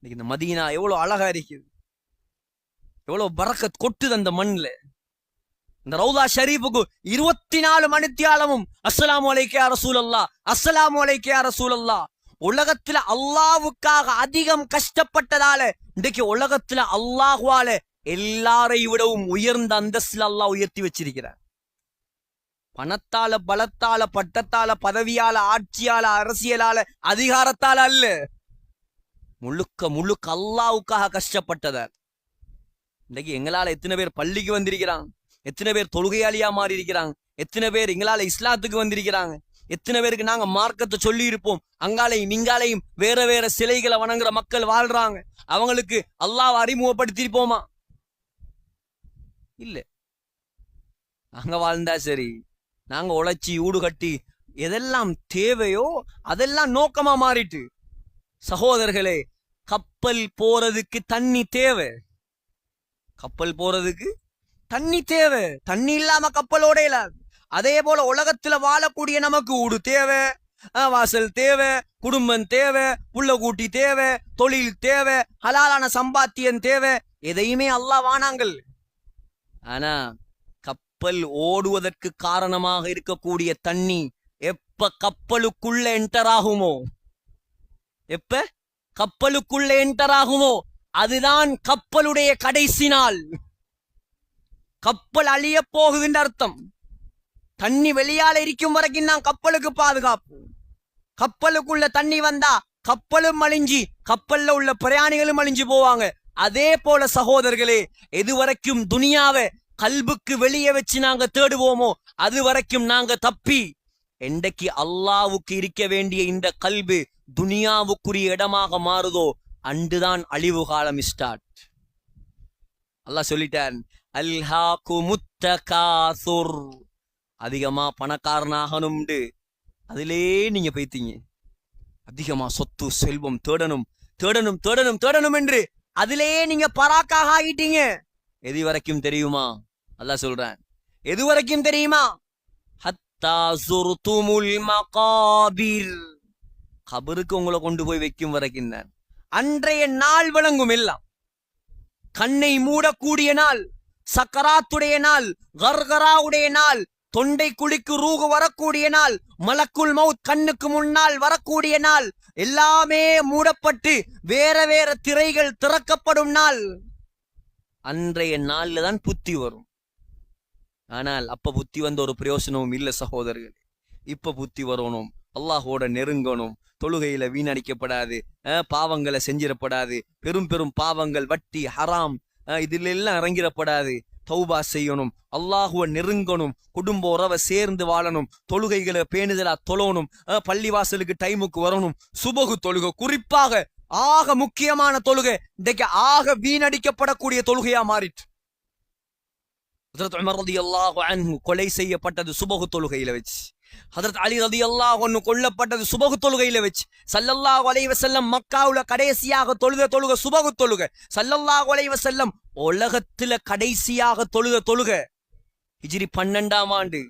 இன்னைக்கு இந்த மதீனா எவ்வளவு அழகா இருக்குது, எவ்வளவு பரக்கத் கொட்டுது அந்த மண்ணுல. இந்த ரவுதா ஷரீஃபுக்கு 24 மணித்தியாலமும் அஸ்ஸலாமு அலைக்கும் யா ரசூலல்லாஹ், அஸ்ஸலாமு அலைக்கும் யா ரசூலல்லாஹ். உலகத்துல அல்லாஹ்வுக்காக அதிகம் கஷ்டப்பட்டதால இன்றைக்கு உலகத்துல அல்லாஹ்வால எல்லாரை விடவும் உயர்ந்த அந்தஸ்துல அல்லாஹ் உயர்த்தி வச்சிருக்கிறார். பணத்தால, பலத்தால, பட்டத்தால, பதவியால, ஆட்சியால, அரசியலால, அதிகாரத்தால அல்ல, முழுக்க முழுக்க அல்லாஹ்வுக்காக கஷ்டப்பட்டதால். இன்னைக்கு எங்களால எத்தனை பேர் பள்ளிக்கு வந்திருக்கிறாங்க, எத்தனை பேர் தொழுகையாளியா மாறி இருக்கிறாங்க, எத்தனை பேர் எங்களால இஸ்லாத்துக்கு வந்திருக்கிறாங்க, எத்தனை பேருக்கு நாங்க மார்க்கத்தை சொல்லி இருப்போம். அங்காலையும் இங்காலையும் வேற வேற சிலைகளை வணங்குற மக்கள் வாழ்றாங்க. அவங்களுக்கு அல்லாஹ்வை அறிமுகப்படுத்திருப்போமா? இல்ல. நாங்க வாழ்ந்தா சரி, நாங்க உழைச்சி ஊடு கட்டி எதெல்லாம் தேவையோ அதெல்லாம் நோக்கமா மாறிட்டு. சகோதரர்களே, கப்பல் போறதுக்கு தண்ணி தேவை, கப்பல் போறதுக்கு தண்ணி தேவை. தண்ணி இல்லாம கப்பலோட இல்லாது. அதே போல உலகத்துல வாழக்கூடிய நமக்கு ஊடு தேவை, வாசல் தேவை, குடும்பம் தேவை, புள்ள கூட்டி தேவை, தொழில் தேவை, ஹலாலான சம்பாத்தியம் தேவை. எதையுமே அல்லாஹ் வானாங்கள். ஆனா கப்பல் ஓடுவதற்கு காரணமாக இருக்கக்கூடிய தண்ணி எப்ப கப்பலுக்குள்ள என்டர் ஆகுமோ, எப்ப கப்பலுக்குள்ள என்டர் ஆகுமோ அதுதான் கப்பலுடைய கடைசி நாள். கப்பல் அழிய போகுதுன்ற அர்த்தம். தண்ணி வெளியால இருக்கும் வரைக்கும் தான் கப்பலுக்கு பாதுகாப்பு. கப்பலுக்குள்ள தண்ணி வந்தா கப்பலும் அழிஞ்சி கப்பல்ல உள்ள பிரயாணிகளும் அழிஞ்சு போவாங்க. அதே போல சகோதரர்களே, எது வரைக்கும் துனியாவை கல்புக்கு வெளியே வச்சு நாங்க தேடுவோமோ அது வரைக்கும் நாங்க தப்பி. என்றைக்கு அல்லாவுக்கு இருக்க வேண்டிய இந்த கல்பு துனியாவுக்குரிய இடமாக மாறுதோ அன்றுதான் அழிவு காலம் ஸ்டார்ட். அல்லாஹ் சொல்லிட்டான், அல்ஹாகுமுத் தகாசுர், அதிகமா பணக்காரனாகணும்னு அதிலே நீங்க போய்த்தீங்க. அதிகமா சொத்து செல்வம் தேடணும் தேடணும் தேடணும் தேடணும் என்று அதிலே நீங்க பராக்காக ஆகிட்டீங்க. எது வரைக்கும் தெரியுமா? அல்லாஹ் சொல்றான், எது வரைக்கும் தெரியுமா? ஹத்தா ஸுர்துமுல் மகாபிர், கபருக்கு உங்களை கொண்டு போய் வைக்கும் வரைக்கும் தான். அன்றைய நாள் வழங்கும் எல்லாம். கண்ணை மூடக்கூடிய நாள், சக்கராத்துடைய நாள், கர்கராவுடைய நாள், தொண்டை குழிக்கு ரூகு வரக்கூடிய நாள், மலக்குல் மவுத் கண்ணுக்கு முன்னால் வரக்கூடிய நாள், எல்லாமே மூடப்பட்டு வேற வேற திரைகள் திறக்கப்படும் நாள். அன்றைய நாள்ல தான் புத்தி வரும். ஆனால் அப்ப புத்தி வந்த ஒரு பிரயோசனமும் இல்ல சகோதரர்களே. இப்ப புத்தி வரணும், அல்லாஹோட நெருங்கணும், தொழுகையில வீணடிக்கப்படாது, பாவங்களை செஞ்சிடப்படாது, பெரும் பெரும் பாவங்கள், வட்டி, ஹராம், இதுல எல்லாம் இறங்கிடப்படாது. தௌபா செய்யணும், அல்லாஹுவ நெருங்கணும், குடும்ப உறவை சேர்ந்து வாழணும், தொழுகைகளை பேணுதலா தொழணும், பள்ளிவாசலுக்கு டைமுக்கு வரணும். சுபகு தொழுகை குறிப்பாக ஆக முக்கியமான தொழுகை இன்றைக்கு ஆக வீணடிக்கப்படக்கூடிய தொழுகையா மாறிட்டு. ஹஜ்ரத் உமர் ரலியல்லாஹு அன்ஹு கொலை செய்யப்பட்டது சுபகு தொழுகையில வச்சு. ஹஜ்ரத் அலி ரலியல்லாஹு அன்ஹு கொல்லப்பட்டது சுபகு தொழுகையில வச்சு. ஸல்லல்லாஹு அலைஹி வஸல்லம் மக்காவுல கடைசியாக தொழுக சுபகு தொழுகை. ஸல்லல்லாஹு அலைஹி வஸல்லம் உலகத்துல கடைசியாக தொழுக ஹிஜ்ரி 12ஆம் ஆண்டு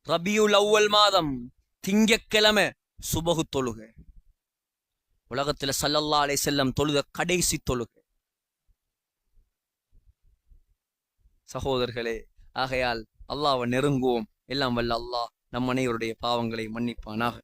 ரபியுல் அவ்வல் மாதம் திங்கட்கிழமை சுபகு தொழுகை. உலகத்துல ஸல்லல்லாஹு அலைஹி வஸல்லம் தொழுக கடைசி தொழுகை. சகோதரர்களே, ஆகையால் அல்லாஹ்வை நெருங்குவோம். எல்லாம் வல்ல அல்லாஹ் நம் அனைவருடைய பாவங்களை மன்னிப்பானாக.